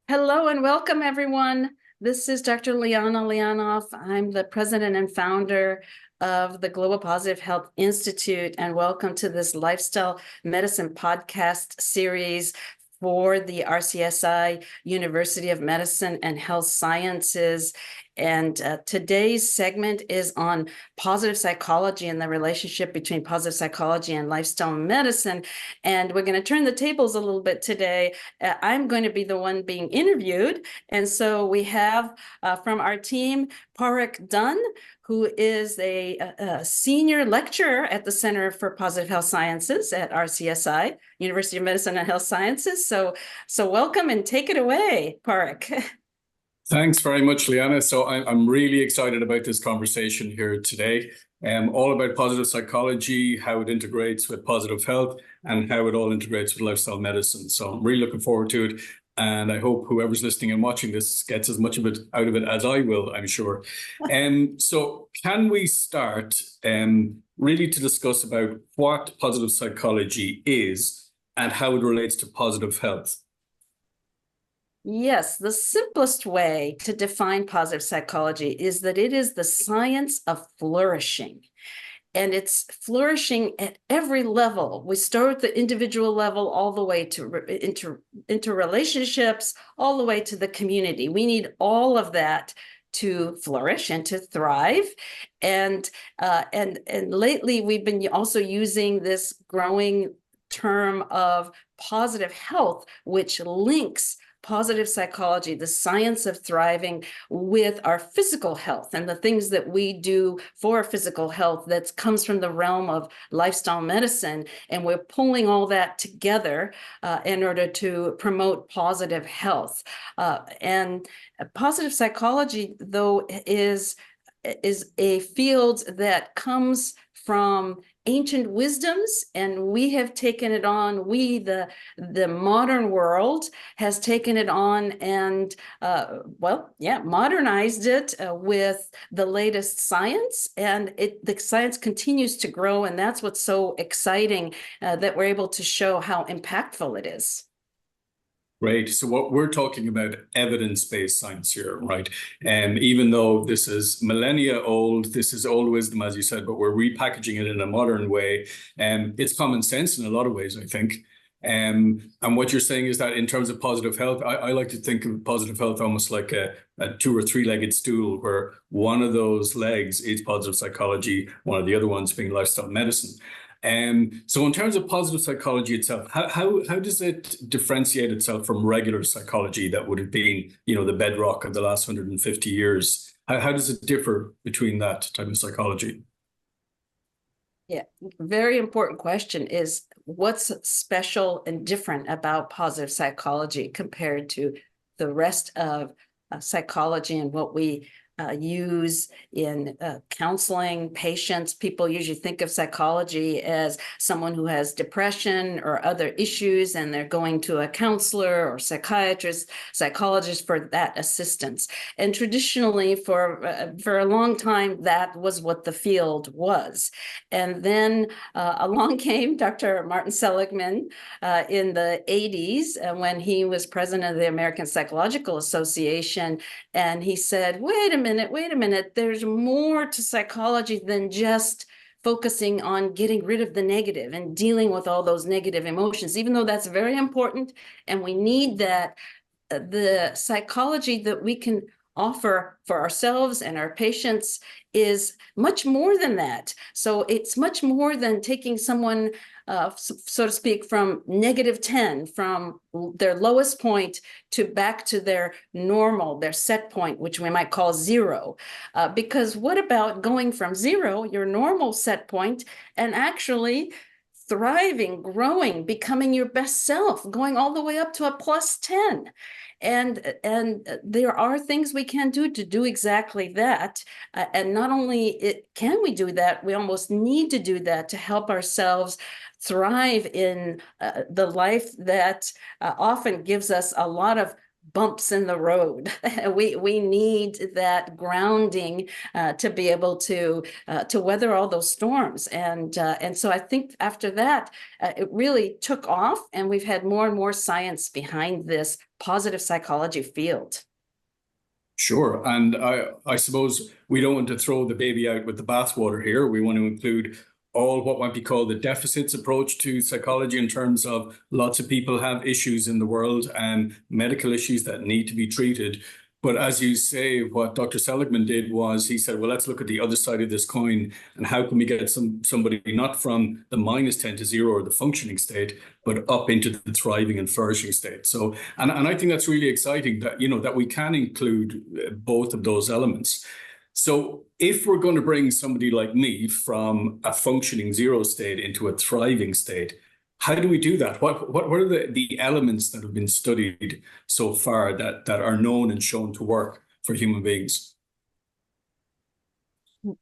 Hello and welcome, everyone. This is Dr. Liana Lianov. I'm the president and founder of the Global Positive Health Institute, and welcome to this lifestyle medicine podcast series for the RCSI University of Medicine and Health Sciences. And today's segment is on positive psychology and the relationship between positive psychology and lifestyle medicine. And we're going to turn the tables a little bit today. I'm going to be the one being interviewed. And so we have from our team, Padraic Dunne, who is a senior lecturer at the Center for Positive Health Sciences at RCSI, University of Medicine and Health Sciences. So welcome and take it away, Padraic. Thanks very much, Liana. So I'm really excited about this conversation here today. All about positive psychology, how it integrates with positive health, and how it all integrates with lifestyle medicine. So I'm really looking forward to it. And I hope whoever's listening and watching this gets as much of it out of it as I will, I'm sure. So can we start really to discuss about what positive psychology is and how it relates to positive health? Yes, the simplest way to define positive psychology is that it is the science of flourishing. And it's flourishing at every level. We start at the individual level all the way to interrelationships, all the way to the community. We need all of that to flourish and to thrive. And lately, we've been also using this growing term of positive health, which links positive psychology, the science of thriving, with our physical health and the things that we do for physical health that comes from the realm of lifestyle medicine. And we're pulling all that together in order to promote positive health. And positive psychology, though, is a field that comes from ancient wisdoms, and we have taken it on. The modern world has taken it on and modernized it with the latest science, and the science continues to grow, and that's what's so exciting, that we're able to show how impactful it is. Great. So what we're talking about evidence-based science here, right? And even though this is millennia old, this is old wisdom, as you said, but we're repackaging it in a modern way. And it's common sense in a lot of ways, I think. And what you're saying is that in terms of positive health, I like to think of positive health almost like a 2 or 3-legged stool, where one of those legs is positive psychology, one of the other ones being lifestyle medicine. So in terms of positive psychology itself, how does it differentiate itself from regular psychology that would have been, the bedrock of the last 150 years? How does it differ between that type of psychology? Yeah, very important question is what's special and different about positive psychology compared to the rest of psychology and what we use in counseling patients. People usually think of psychology as someone who has depression or other issues, and they're going to a counselor or psychiatrist, psychologist for that assistance. And traditionally, for a long time, that was what the field was. And then along came Dr. Martin Seligman in the 80s when he was president of the American Psychological Association, and he said, wait a minute, there's more to psychology than just focusing on getting rid of the negative and dealing with all those negative emotions, even though that's very important and we need that. The psychology that we can offer for ourselves and our patients is much more than that. So it's much more than taking someone, so to speak, from -10, from their lowest point to back to their normal, their set point, which we might call 0. Because what about going from 0, your normal set point, and actually thriving, growing, becoming your best self, going all the way up to a +10? And there are things we can do to do exactly that. And not only can we do that, we almost need to do that to help ourselves thrive in the life that often gives us a lot of bumps in the road. We need that grounding to be able to weather all those storms. And so I think after that, it really took off, and we've had more and more science behind this positive psychology field. Sure. And I suppose we don't want to throw the baby out with the bathwater here. We want to include all what might be called the deficits approach to psychology, in terms of lots of people have issues in the world and medical issues that need to be treated. But as you say, what Dr. Seligman did was he said, well, let's look at the other side of this coin, and how can we get somebody not from the -10 to 0 or the functioning state, but up into the thriving and flourishing state. So, and I think that's really exciting that, you know, that we can include both of those elements. So if we're going to bring somebody like me from a functioning 0 state into a thriving state, how do we do that? What are the elements that have been studied so far that are known and shown to work for human beings?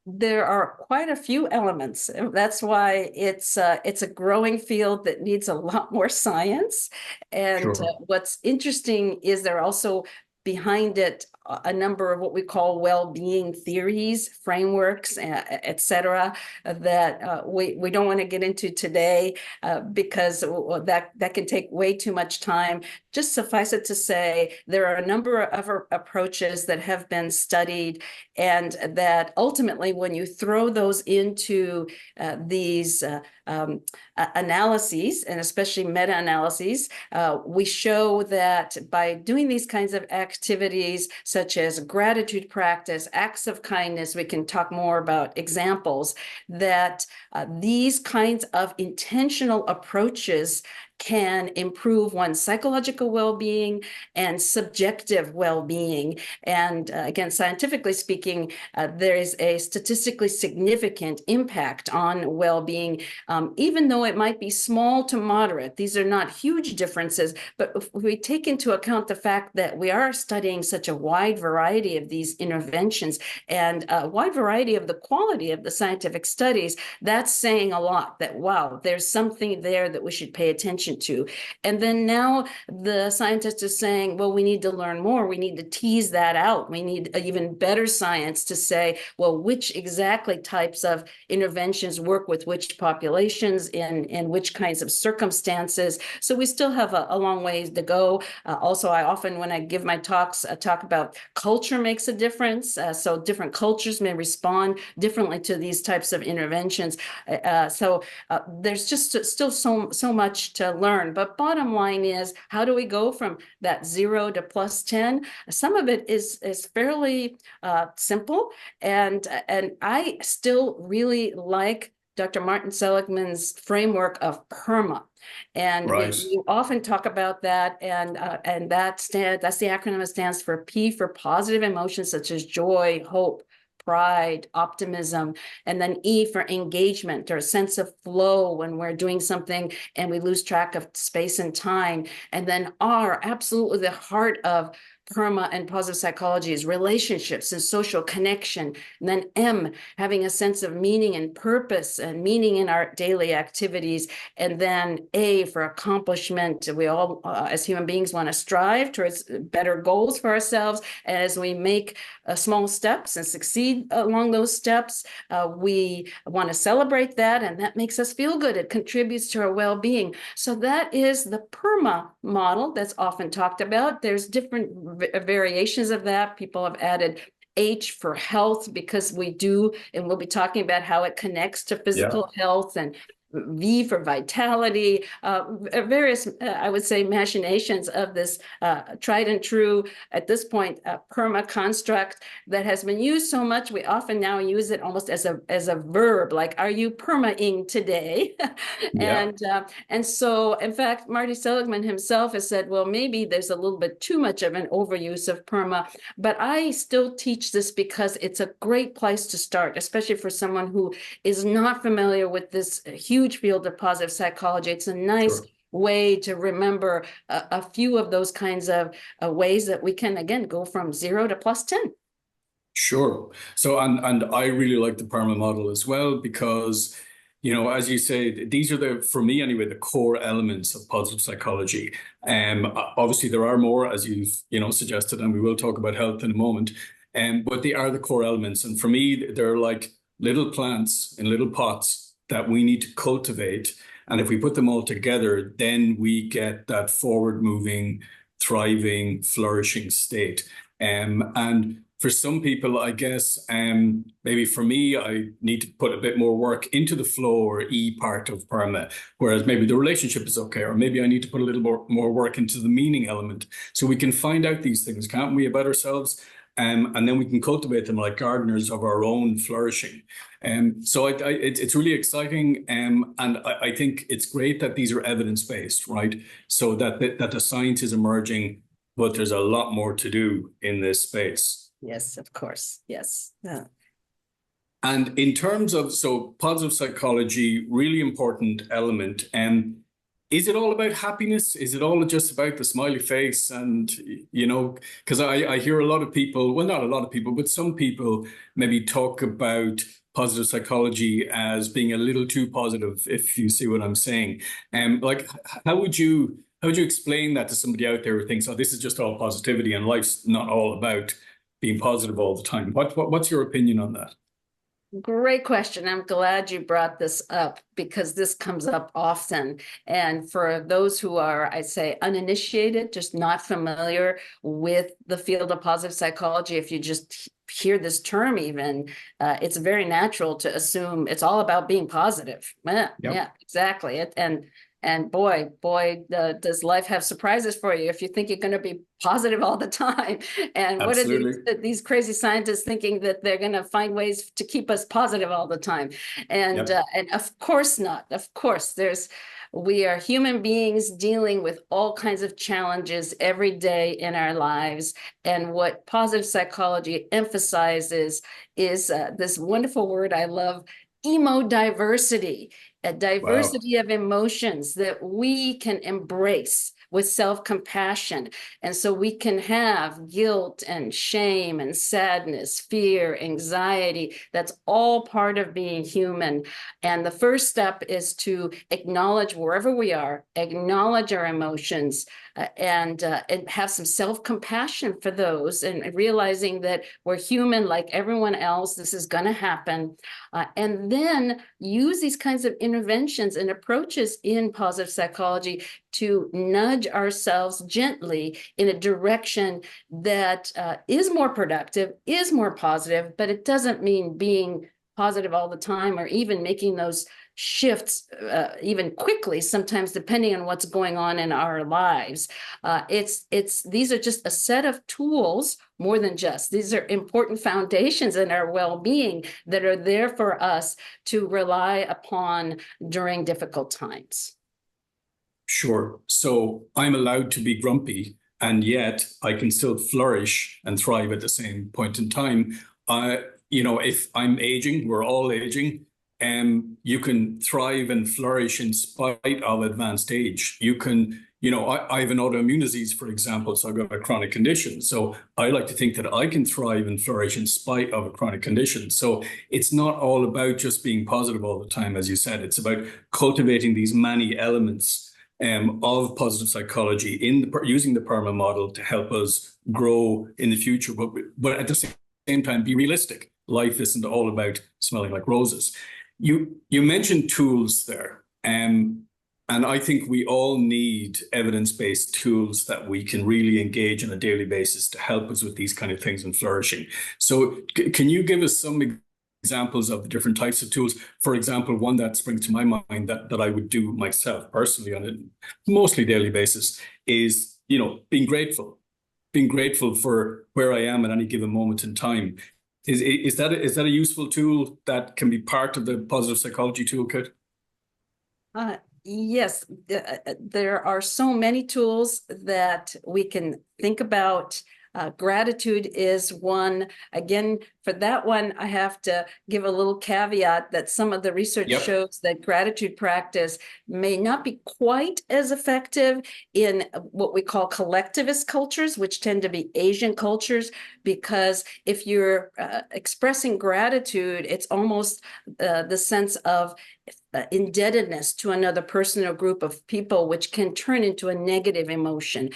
There are quite a few elements. That's why it's a growing field that needs a lot more science. And Sure. what's interesting is there also behind it a number of what we call well-being theories, frameworks, et cetera, that we don't want to get into today because that can take way too much time. Just suffice it to say, there are a number of approaches that have been studied, and that ultimately, when you throw those into these analyses, and especially meta-analyses, we show that by doing these kinds of activities, such as gratitude practice, acts of kindness, we can talk more about examples, that these kinds of intentional approaches can improve one's psychological well-being and subjective well-being. And again, scientifically speaking, there is a statistically significant impact on well-being, even though it might be small to moderate. These are not huge differences, but if we take into account the fact that we are studying such a wide variety of these interventions and a wide variety of the quality of the scientific studies, that's saying a lot, that, wow, there's something there that we should pay attention to. And then now the scientists are saying, well, we need to learn more. We need to tease that out. We need even better science to say, well, which exactly types of interventions work with which populations in which kinds of circumstances. So we still have a long ways to go. Also, I often, when I give my talks, talk about culture makes a difference. So different cultures may respond differently to these types of interventions. So there's just still so much to learn. But bottom line is, how do we go from that 0 to +10? Some of it is fairly simple, and I still really like Dr. Martin Seligman's framework of PERMA. And Right. we often talk about that, and that's the acronym that stands for P for positive emotions such as joy, hope, pride, optimism, and then E for engagement, or a sense of flow when we're doing something and we lose track of space and time. And then R, absolutely the heart of PERMA and positive psychology, is relationships and social connection. And then M, having a sense of meaning and purpose and meaning in our daily activities. And then A for accomplishment. We all, as human beings, want to strive towards better goals for ourselves. As we make small steps and succeed along those steps, we want to celebrate that, and that makes us feel good. It contributes to our well-being. So that is the PERMA model that's often talked about. There's different variations of that. People have added H for health, because we do, and we'll be talking about how it connects to physical health, and V for vitality, various, I would say, machinations of this tried and true, at this point, PERMA construct that has been used so much, we often now use it almost as a verb, like, are you PERMA-ing today? And so, in fact, Marty Seligman himself has said, well, maybe there's a little bit too much of an overuse of PERMA, but I still teach this because it's a great place to start, especially for someone who is not familiar with this huge field of positive psychology. It's a nice way to remember a few of those kinds of ways that we can, again, go from 0 to +10. Sure. So, and I really like the PERMA model as well, because As you say, these are for me anyway, the core elements of positive psychology. Obviously there are more, as you've, suggested, and we will talk about health in a moment. But they are the core elements. And for me, they're like little plants in little pots that we need to cultivate. And if we put them all together, then we get that forward moving, thriving, flourishing state. And for some people, I guess, maybe for me, I need to put a bit more work into the flow or E part of PERMA, whereas maybe the relationship is okay, or maybe I need to put a little more work into the meaning element. So we can find out these things, can't we, about ourselves? And then we can cultivate them like gardeners of our own flourishing. So it's really exciting. And I think it's great that these are evidence-based, right? So that the science is emerging, but there's a lot more to do in this space. Yes, of course. Yes. Yeah. And in terms of, so positive psychology, really important element. And is it all about happiness? Is it all just about the smiley face? And, because I hear a lot of people, well, not a lot of people, but some people maybe talk about positive psychology as being a little too positive, if you see what I'm saying. Like, how would you explain that to somebody out there who thinks, oh, this is just all positivity and life's not all about being positive all the time? What's your opinion on that? Great question. I'm glad you brought this up because this comes up often. And for those who are, I say, uninitiated, just not familiar with the field of positive psychology, if you just hear this term even, it's very natural to assume it's all about being positive. Yeah, exactly. And boy, does life have surprises for you if you think you're going to be positive all the time. And Absolutely. What are these crazy scientists thinking that they're going to find ways to keep us positive all the time? And of course not. Of course, we are human beings dealing with all kinds of challenges every day in our lives. And what positive psychology emphasizes is this wonderful word I love, emodiversity. A diversity of emotions that we can embrace with self-compassion. And so we can have guilt and shame and sadness, fear, anxiety. That's all part of being human. And the first step is to acknowledge wherever we are, acknowledge our emotions, and have some self-compassion for those, and realizing that we're human like everyone else. This is going to happen. And then use these kinds of interventions and approaches in positive psychology to nudge ourselves gently in a direction that is more productive, is more positive, but it doesn't mean being positive all the time or even making those shifts even quickly, sometimes depending on what's going on in our lives. These are just a set of tools, more than just. These are important foundations in our well-being that are there for us to rely upon during difficult times. Sure. So I'm allowed to be grumpy, and yet I can still flourish and thrive at the same point in time. If I'm aging, we're all aging. You can thrive and flourish in spite of advanced age. You can, I have an autoimmune disease, for example, so I've got a chronic condition. So I like to think that I can thrive and flourish in spite of a chronic condition. So it's not all about just being positive all the time, as you said. It's about cultivating these many elements of positive psychology using the PERMA model to help us grow in the future, but at the same time, be realistic. Life isn't all about smelling like roses. You mentioned tools there, and I think we all need evidence-based tools that we can really engage on a daily basis to help us with these kind of things and flourishing. So can you give us some examples of the different types of tools? For example, one that springs to my mind that I would do myself personally on a mostly daily basis is, being grateful for where I am at any given moment in time. Is that a useful tool that can be part of the positive psychology toolkit? Yes, there are so many tools that we can think about. Gratitude is one. Again, for that one, I have to give a little caveat that some of the research shows that gratitude practice may not be quite as effective in what we call collectivist cultures, which tend to be Asian cultures, because if you're expressing gratitude, it's almost the sense of indebtedness to another person or group of people, which can turn into a negative emotion.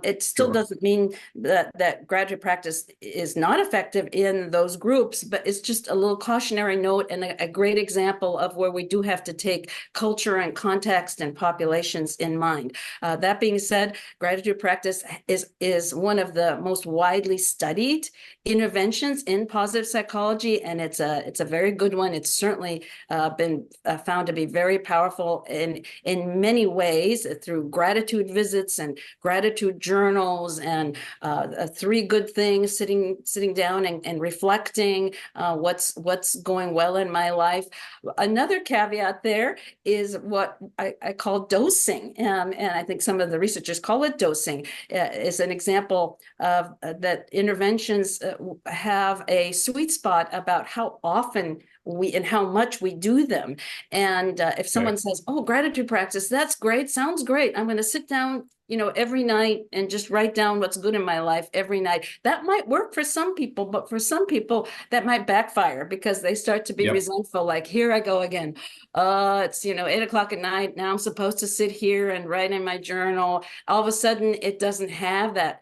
It still doesn't mean that graduate practice is not effective in those groups, but it's just a little cautionary note and a great example of where we do have to take culture and context and populations in mind. That being said, graduate practice is one of the most widely studied interventions in positive psychology, and it's a very good one. It's certainly been found to be very powerful in many ways through gratitude visits and gratitude journals and 3 good things, sitting down and reflecting what's going well in my life. Another caveat there is what I call dosing, and I think some of the researchers call it dosing. Is an example of that interventions have a sweet spot about how often and how much we do them. And if someone says, oh, gratitude practice, that's great, sounds great, I'm going to sit down, every night and just write down what's good in my life every night. That might work for some people, but for some people that might backfire because they start to be resentful, like, here I go again. It's 8 o'clock at night, now I'm supposed to sit here and write in my journal. All of a sudden it doesn't have that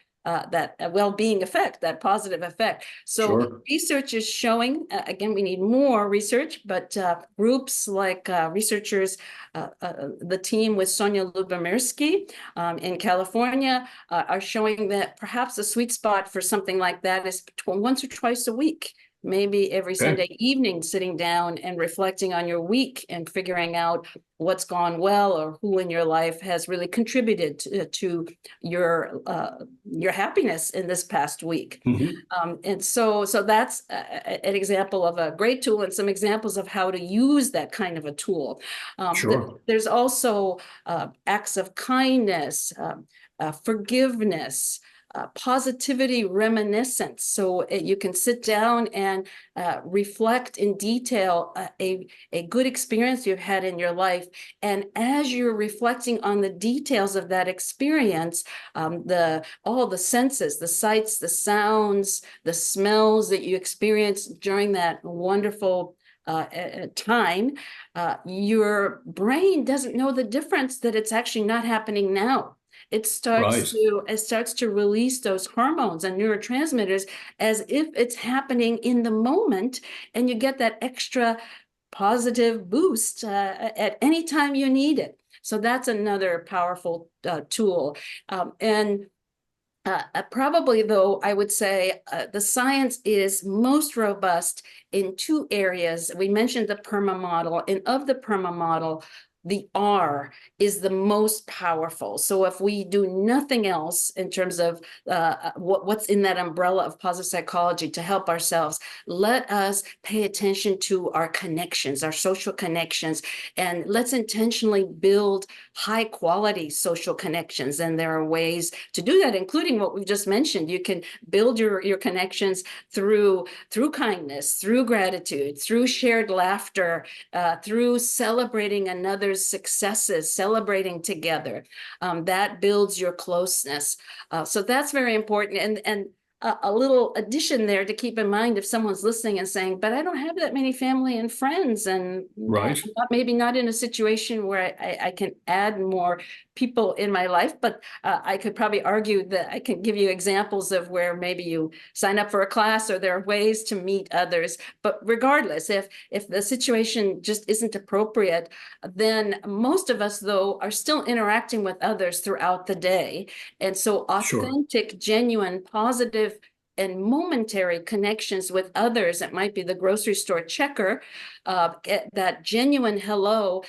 well-being effect, that positive effect. So research is showing, again, we need more research, but groups like researchers, the team with Sonia Lubomirsky in California are showing that perhaps the sweet spot for something like that is once or twice a week. Maybe every Sunday evening, sitting down and reflecting on your week and figuring out what's gone well or who in your life has really contributed to your happiness in this past week. And so that's an example of a great tool and some examples of how to use that kind of a tool. There's also acts of kindness, forgiveness, positivity reminiscence. So you can sit down and reflect in detail a good experience you've had in your life. And as you're reflecting on the details of that experience, all the senses, the sights, the sounds, the smells that you experienced during that wonderful time, your brain doesn't know the difference that it's actually not happening now. It starts to release those hormones and neurotransmitters as if it's happening in the moment, and you get that extra positive boost at any time you need it. So that's another powerful tool. Probably, though, I would say the science is most robust in 2 areas. We mentioned the PERMA model, and of the PERMA model, the R is the most powerful. So if we do nothing else in terms of what's in that umbrella of positive psychology to help ourselves, let us pay attention to our connections, our social connections, and let's intentionally build high quality social connections. And there are ways to do that, including what we've just mentioned. You can build your connections through kindness, through gratitude, through shared laughter, through celebrating another's successes, celebrating together. That builds your closeness. So that's very important. And a little addition there to keep in mind if someone's listening and saying, but I don't have that many family and friends, and maybe not in a situation where I can add more people in my life, but I could probably argue that I can give you examples of where maybe you sign up for a class or there are ways to meet others. But regardless, if the situation just isn't appropriate, then most of us, though, are still interacting with others throughout the day. And so authentic, genuine, positive, and momentary connections with others, it might be the grocery store checker, that genuine hello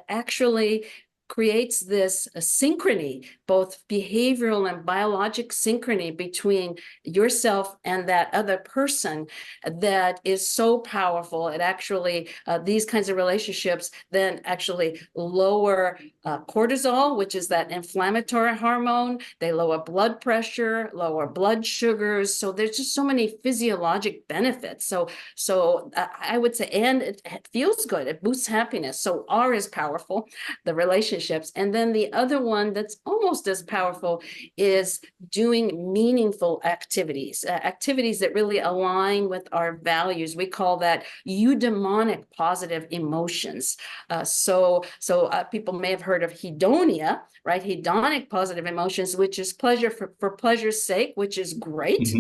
actually creates this synchrony, both behavioral and biologic synchrony between yourself and that other person, that is so powerful. It actually, these kinds of relationships then actually lower cortisol, which is that inflammatory hormone. They lower blood pressure, lower blood sugars. So there's just so many physiologic benefits. So I would say, and it feels good. It boosts happiness. So R is powerful. The relationship relationships. And then the other one that's almost as powerful is doing meaningful activities, activities that really align with our values. We call that eudaimonic positive emotions. So people may have heard of hedonia, right? Hedonic positive emotions, which is pleasure for pleasure's sake, which is great.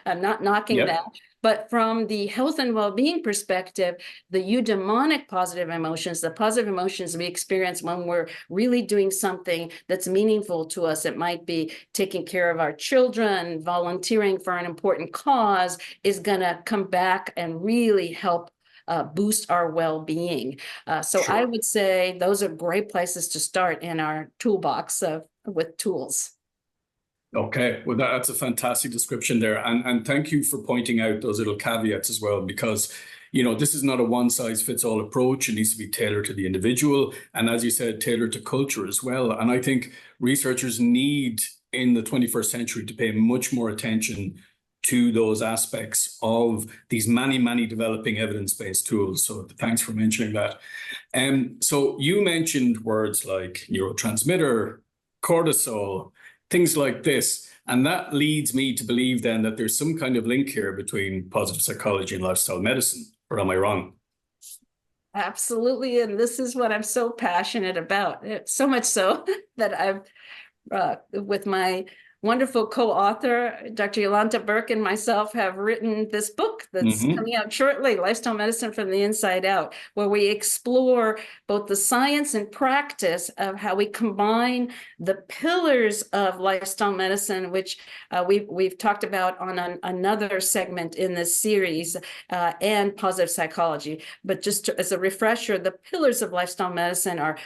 I'm not knocking that. But from the health and well-being perspective, the eudaimonic positive emotions, the positive emotions we experience when we're really doing something that's meaningful to us, it might be taking care of our children, volunteering for an important cause, is going to come back and really help boost our well-being. So Sure. I would say those are great places to start in our toolbox with tools. Okay, well, that's a fantastic description there. And thank you for pointing out those little caveats as well, because, you know, this is not a one size fits all approach. It needs to be tailored to the individual. And as you said, tailored to culture as well. And I think researchers need in the 21st century to pay much more attention to those aspects of these many developing evidence-based tools. So thanks for mentioning that. So you mentioned words like neurotransmitter, cortisol, things like this. And that leads me to believe then that there's some kind of link here between positive psychology and lifestyle medicine, or am I wrong? Absolutely. And this is what I'm so passionate about. So much so that I've, with my wonderful co-author, Dr. Yolanta Burke, and myself have written this book that's coming out shortly, Lifestyle Medicine from the Inside Out, where we explore both the science and practice of how we combine the pillars of lifestyle medicine, which we've talked about on another segment in this series, and positive psychology. But just as a refresher, the pillars of lifestyle medicine are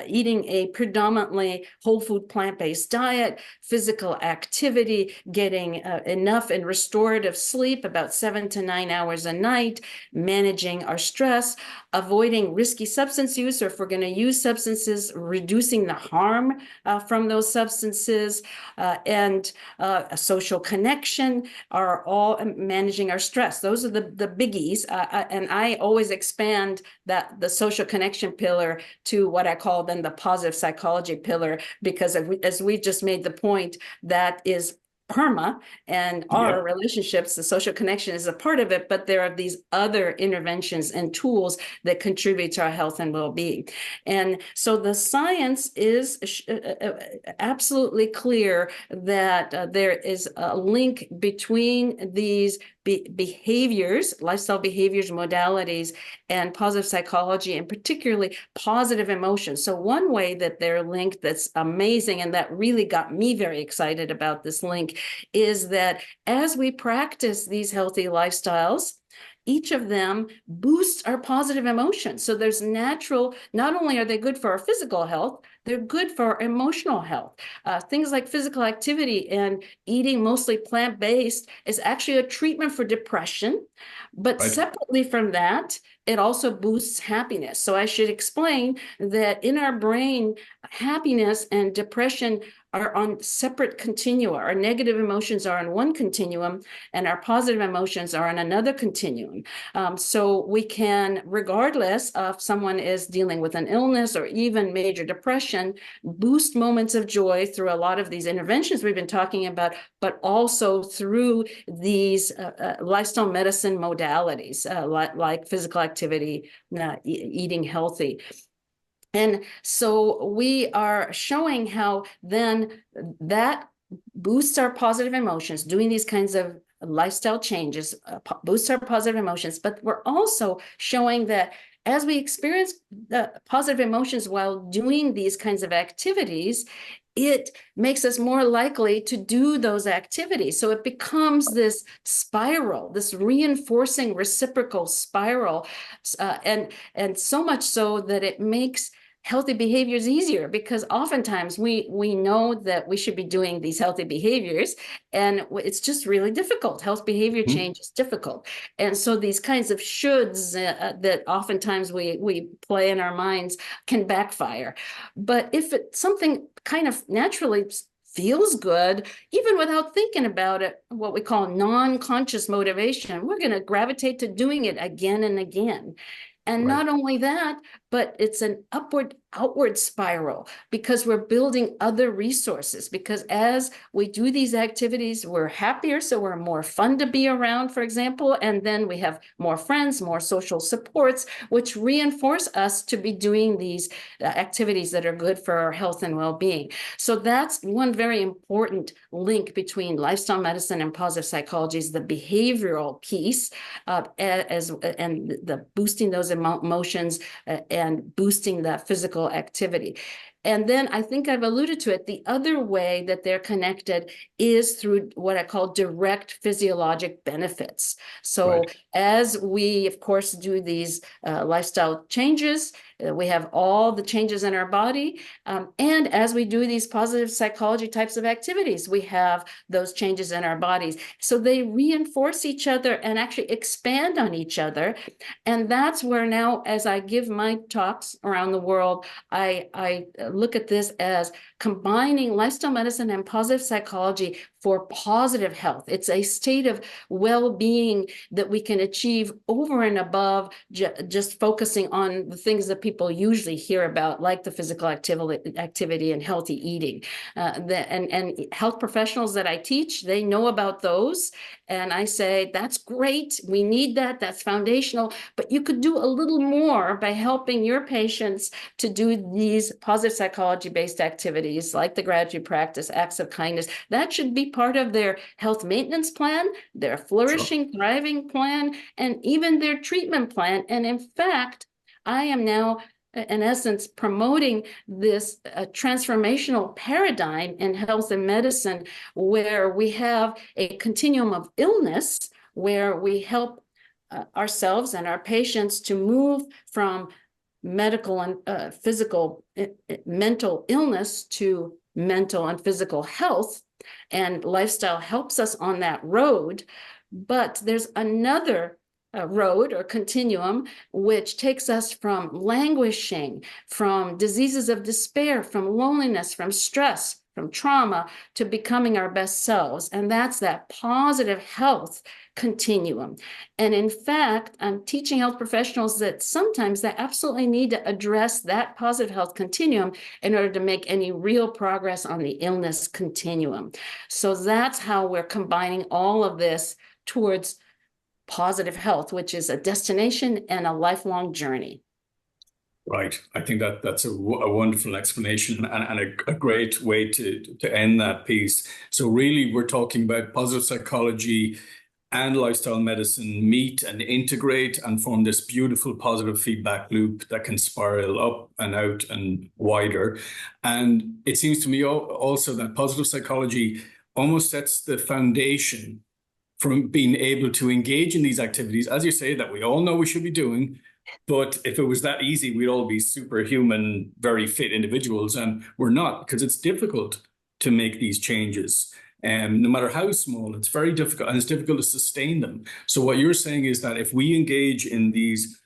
eating a predominantly whole food plant-based diet, physical activity, getting enough and restorative sleep, about 7 to 9 hours a night, managing our stress, avoiding risky substance use, or if we're going to use substances, reducing the harm from those substances, and a social connection, are all managing our stress. Those are the biggies. And I always expand the social connection pillar to what I call then the positive psychology pillar, because as we just made the point, that is PERMA and our relationships. The social connection is a part of it, but there are these other interventions and tools that contribute to our health and well-being. And so the science is absolutely clear that there is a link between these behaviors, lifestyle behaviors, modalities, and positive psychology, and particularly positive emotions. So one way that they're linked that's amazing, and that really got me very excited about this link, is that as we practice these healthy lifestyles, each of them boosts our positive emotions. So there's natural, not only are they good for our physical health, they're good for our emotional health. Things like physical activity and eating mostly plant-based is actually a treatment for depression. But separately from that, it also boosts happiness. So I should explain that in our brain, happiness and depression are on separate continua. Our negative emotions are on one continuum, and our positive emotions are on another continuum. So we can, regardless of someone is dealing with an illness or even major depression, boost moments of joy through a lot of these interventions we've been talking about, but also through these lifestyle medicine modalities, like physical activity, eating healthy. And so we are showing how then that boosts our positive emotions, doing these kinds of lifestyle changes, boosts our positive emotions, but we're also showing that as we experience the positive emotions while doing these kinds of activities, it makes us more likely to do those activities. So it becomes this spiral, this reinforcing reciprocal spiral, and so much so that it makes healthy behaviors easier, because oftentimes we know that we should be doing these healthy behaviors, and it's just really difficult. Health behavior change is difficult. And so these kinds of shoulds that oftentimes we play in our minds can backfire. But if it's something kind of naturally feels good, even without thinking about it, what we call non-conscious motivation, we're going to gravitate to doing it again and again. And not only that, but it's an outward spiral because we're building other resources. Because as we do these activities, we're happier, so we're more fun to be around, for example, and then we have more friends, more social supports, which reinforce us to be doing these activities that are good for our health and well-being. So that's one very important link between lifestyle medicine and positive psychology, is the behavioral piece, and the boosting those emotions and boosting the physical activity. And then I think I've alluded to it. The other way that they're connected is through what I call direct physiologic benefits. So as we, of course, do these lifestyle changes, we have all the changes in our body. And as we do these positive psychology types of activities, we have those changes in our bodies. So they reinforce each other and actually expand on each other. And that's where now, as I give my talks around the world, I look at this as combining lifestyle medicine and positive psychology for positive health. It's a state of well-being that we can achieve over and above just focusing on the things that people usually hear about, like the physical activity and healthy eating. And health professionals that I teach, they know about those. And I say, that's great. We need that. That's foundational. But you could do a little more by helping your patients to do these positive psychology-based activities like the gratitude practice, acts of kindness. That should be part of their health maintenance plan, their flourishing, thriving plan, and even their treatment plan. And in fact, I am now, in essence, promoting this transformational paradigm in health and medicine, where we have a continuum of illness, where we help ourselves and our patients to move from medical and physical, mental illness to mental and physical health. And lifestyle helps us on that road. But there's another road or continuum, which takes us from languishing, from diseases of despair, from loneliness, from stress, from trauma, to becoming our best selves. And that's that positive health continuum. And in fact, I'm teaching health professionals that sometimes they absolutely need to address that positive health continuum in order to make any real progress on the illness continuum. So that's how we're combining all of this towards positive health, which is a destination and a lifelong journey. Right. I think that's a wonderful explanation and a great way to end that piece. So really, we're talking about positive psychology and lifestyle medicine meet and integrate and form this beautiful positive feedback loop that can spiral up and out and wider. And it seems to me also that positive psychology almost sets the foundation from being able to engage in these activities, as you say, that we all know we should be doing. But if it was that easy, we'd all be superhuman, very fit individuals. And we're not, because it's difficult to make these changes. And no matter how small, it's very difficult, and it's difficult to sustain them. So what you're saying is that if we engage in these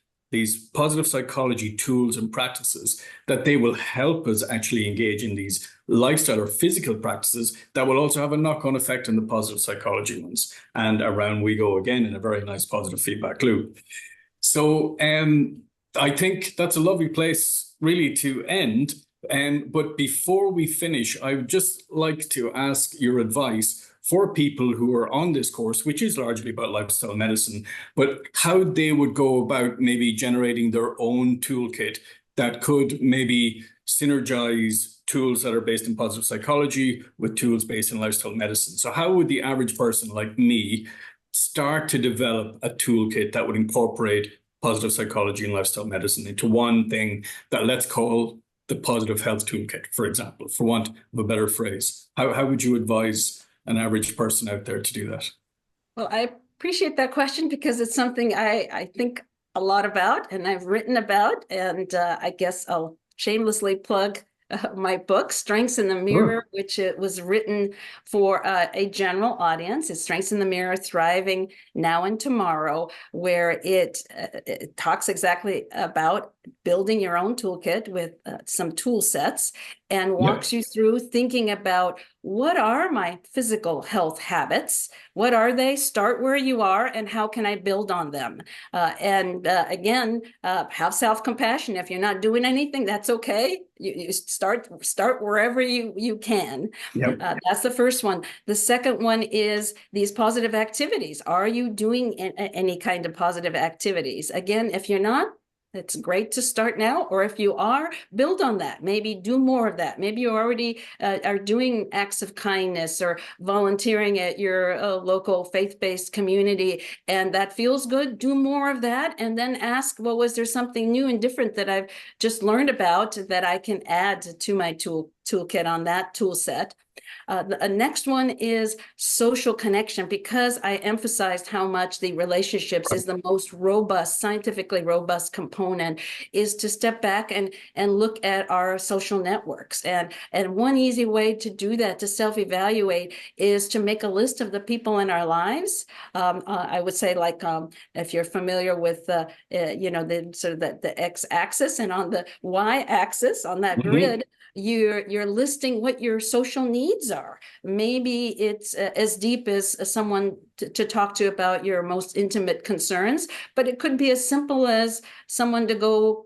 positive psychology tools and practices, that they will help us actually engage in these lifestyle or physical practices that will also have a knock-on effect on the positive psychology ones. And around we go again in a very nice positive feedback loop. So I think that's a lovely place really to end. But before we finish, I would just like to ask your advice for people who are on this course, which is largely about lifestyle medicine, but how they would go about maybe generating their own toolkit that could maybe synergize tools that are based in positive psychology with tools based in lifestyle medicine. So how would the average person like me start to develop a toolkit that would incorporate positive psychology and lifestyle medicine into one thing that let's call the positive health toolkit, for example, for want of a better phrase? How would you advise an average person out there to do that? Well, I appreciate that question because it's something I think a lot about and I've written about. And I guess I'll shamelessly plug my book, Strengths in the Mirror, which it was written for a general audience. It's Strengths in the Mirror, Thriving Now and Tomorrow, where it talks exactly about building your own toolkit with some tool sets and Yep. walks you through thinking about what are my physical health habits? What are they? Start where you are and how can I build on them? Again, have self-compassion. If you're not doing anything, that's okay. You start wherever you can. Yep. That's the first one. The second one is these positive activities. Are you doing any kind of positive activities? Again, if you're not, it's great to start now, or if you are, build on that. Maybe do more of that. Maybe you already are doing acts of kindness or volunteering at your local faith-based community, and that feels good. Do more of that, and then ask, well, was there something new and different that I've just learned about that I can add to my toolkit on that tool set? The next one is social connection, because I emphasized how much the relationships is the most robust, scientifically robust component, is to step back and look at our social networks. And one easy way to do that, to self-evaluate, is to make a list of the people in our lives. I would say, like, if you're familiar with, the sort of the x-axis, and on the y-axis on that grid, you're listing what your social needs are. Maybe it's as deep as someone to talk to about your most intimate concerns, but it could be as simple as someone to go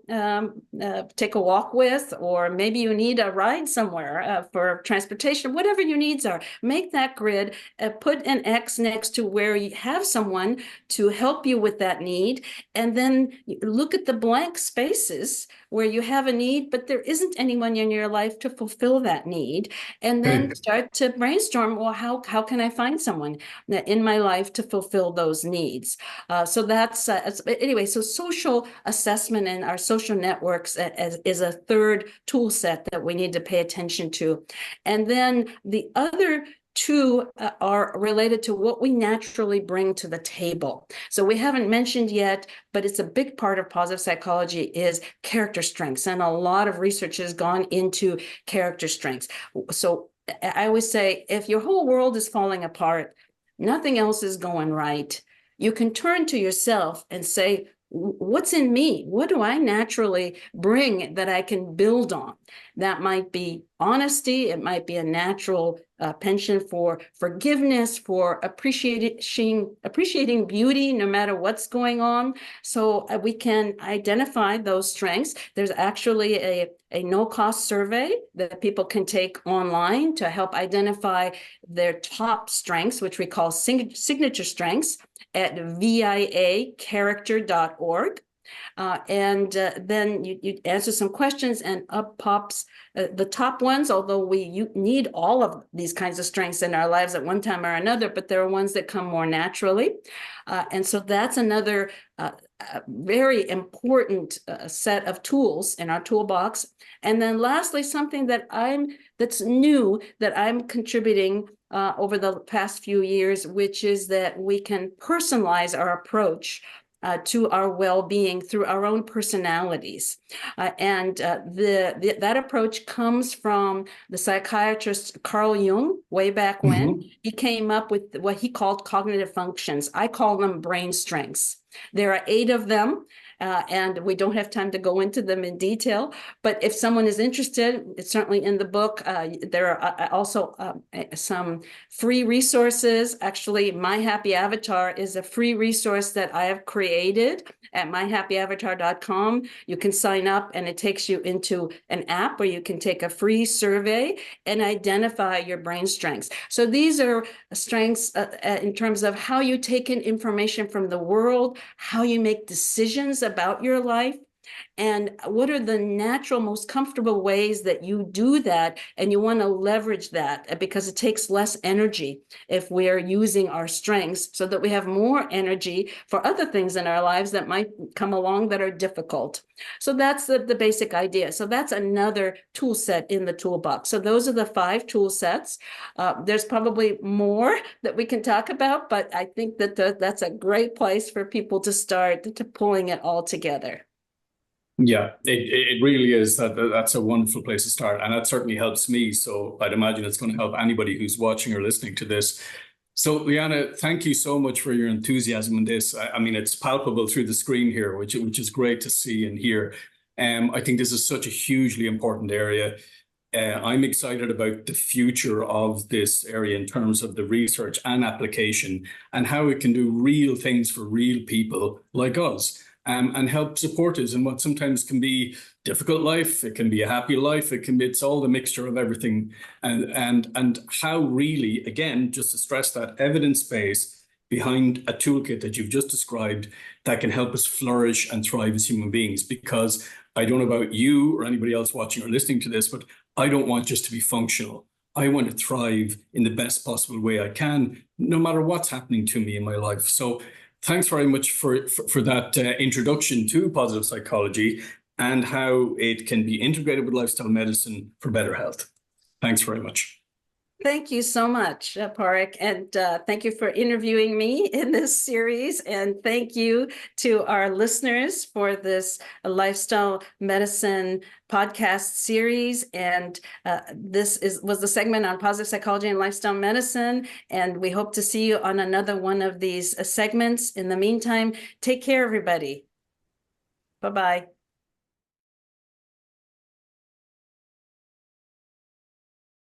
take a walk with, or maybe you need a ride somewhere for transportation, whatever your needs are. Make that grid, put an X next to where you have someone to help you with that need, and then look at the blank spaces where you have a need, but there isn't anyone in your life to fulfill that need. And then start to brainstorm, well, how can I find someone in my life to fulfill those needs? So that's, anyway, so social assessment and our social networks is a third tool set that we need to pay attention to. And then the other two are related to what we naturally bring to the table. So we haven't mentioned yet, but it's a big part of positive psychology, is character strengths. And a lot of research has gone into character strengths. So I always say, if your whole world is falling apart, nothing else is going right, you can turn to yourself and say, what's in me? What do I naturally bring that I can build on? That might be honesty. It might be a natural penchant for forgiveness, for appreciating beauty, no matter what's going on. So we can identify those strengths. There's actually a no-cost survey that people can take online to help identify their top strengths, which we call signature strengths, at viacharacter.org. Then you answer some questions, and up pops the top ones, although you need all of these kinds of strengths in our lives at one time or another, but there are ones that come more naturally. And so that's another very important set of tools in our toolbox. And then lastly, something that's new that I'm contributing over the past few years, which is that we can personalize our approach to our well-being through our own personalities. That approach comes from the psychiatrist Carl Jung way back when. He came up with what he called cognitive functions. I call them brain strengths. There are 8 of them. And we don't have time to go into them in detail, but if someone is interested, it's certainly in the book. There are also some free resources. Actually, My Happy Avatar is a free resource that I have created at myhappyavatar.com. You can sign up, and it takes you into an app where you can take a free survey and identify your brain strengths. So these are strengths in terms of how you take in information from the world, how you make decisions about your life, and what are the natural, most comfortable ways that you do that. And you want to leverage that, because it takes less energy if we're using our strengths, so that we have more energy for other things in our lives that might come along that are difficult. So that's the basic idea. So that's another tool set in the toolbox. So those are the 5 tool sets. There's probably more that we can talk about, but I think that that's a great place for people to start to pulling it all together. Yeah, it really is. That's a wonderful place to start. And that certainly helps me. So I'd imagine it's going to help anybody who's watching or listening to this. So Liana, thank you so much for your enthusiasm in this. I mean, it's palpable through the screen here, which is great to see and hear. I think this is such a hugely important area. I'm excited about the future of this area in terms of the research and application and how it can do real things for real people like us, and help support us in what sometimes can be difficult life. It can be a happy life. It's all the mixture of everything. And how really, again, just to stress that evidence base behind a toolkit that you've just described that can help us flourish and thrive as human beings. Because I don't know about you or anybody else watching or listening to this, but I don't want just to be functional. I want to thrive in the best possible way I can, no matter what's happening to me in my life. So thanks very much for that introduction to positive psychology and how it can be integrated with lifestyle medicine for better health. Thanks very much. Thank you so much, Padraic, and thank you for interviewing me in this series. And thank you to our listeners for this lifestyle medicine podcast series. And this was the segment on positive psychology and lifestyle medicine. And we hope to see you on another one of these segments. In the meantime, take care, everybody. Bye-bye.